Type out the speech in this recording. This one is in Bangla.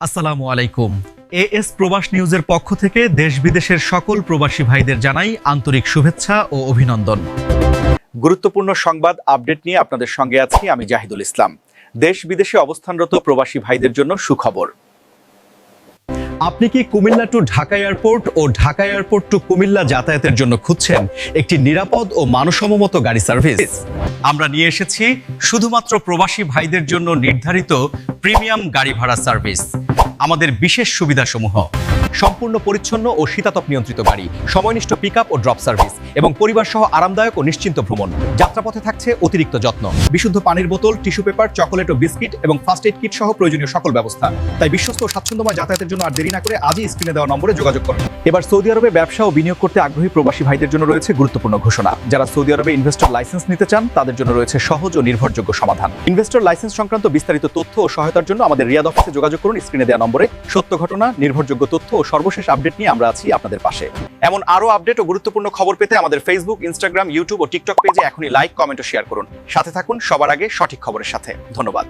আসসালামু আলাইকুম। এএস প্রবাস নিউজের পক্ষ থেকে দেশ বিদেশের সকল প্রবাসী ভাইদের জানাই আন্তরিক শুভেচ্ছা ও অভিনন্দন। গুরুত্বপূর্ণ সংবাদ আপডেট নিয়ে আপনাদের সঙ্গে আছি আমি জাহিদুল ইসলাম। দেশ বিদেশে অবস্থানরত প্রবাসী ভাইদের জন্য সুখবর। আপনি কি কুমিল্লা টু ঢাকা এয়ারপোর্ট ও ঢাকা এয়ারপোর্ট টু কুমিল্লা যাতায়াতের জন্য খুঁজছেন একটি নিরাপদ ও মানসম্মত গাড়ি সার্ভিস? আমরা নিয়ে এসেছি শুধুমাত্র প্রবাসী ভাইদের জন্য নির্ধারিত প্রিমিয়াম গাড়ি ভাড়া সার্ভিস। আমাদের বিশেষ সুবিধাসমূহ: সম্পূর্ণ পরিচ্ছন্ন ও শীতাতপ নিয়ন্ত্রিত গাড়ি, সময়নিষ্ঠ পিকআপ ও ড্রপ সার্ভিস এবং পরিবার সহ আরামদায়ক ও নিশ্চিন্ত ভ্রমণ। যাত্রাপথে থাকছে অতিরিক্ত যত্ন, বিশুদ্ধ পানির বোতল, টিস্যু পেপার, চকোলেট ও বিস্কিট এবং ফার্স্ট এইড কিট সহ প্রয়োজনীয় সকল ব্যবস্থা। তাই বিশ্বস্ত ও স্বাচ্ছন্দ্যময় যাতায়াতের জন্য আর দেরি না করে আজই স্ক্রিনে দেওয়া নম্বরে যোগাযোগ করুন। এবার সৌদি আরবে ব্যবসা ও বিনিয়োগ করতে আগ্রহী প্রবাসী ভাইদের জন্য রয়েছে গুরুত্বপূর্ণ ঘোষণা। যারা সৌদি আরবে ইনভেস্টর লাইসেন্স নিতে চান তাদের জন্য রয়েছে সহজ ও নির্ভরযোগ্য সমাধান। ইনভেস্টর লাইসেন্স সংক্রান্ত বিস্তারিত তথ্য ও সহায়তার জন্য আমাদের রিয়াদ অফিসে যোগাযোগ করুন স্ক্রিনে দেওয়া নম্বরে। সত্য ঘটনা, নির্ভরযোগ্য তথ্য ও সর্বশেষ আপডেট নিয়ে আমরা আছি আপনাদের পাশে। এমন আরো আপডেট ও গুরুত্বপূর্ণ খবর পেতে আমাদের ফেসবুক, ইনস্টাগ্রাম, ইউটিউব ও টিকটক পেজে এখনই লাইক, কমেন্ট ও শেয়ার করুন। সাথে থাকুন সবার আগে সঠিক খবরের সাথে। ধন্যবাদ।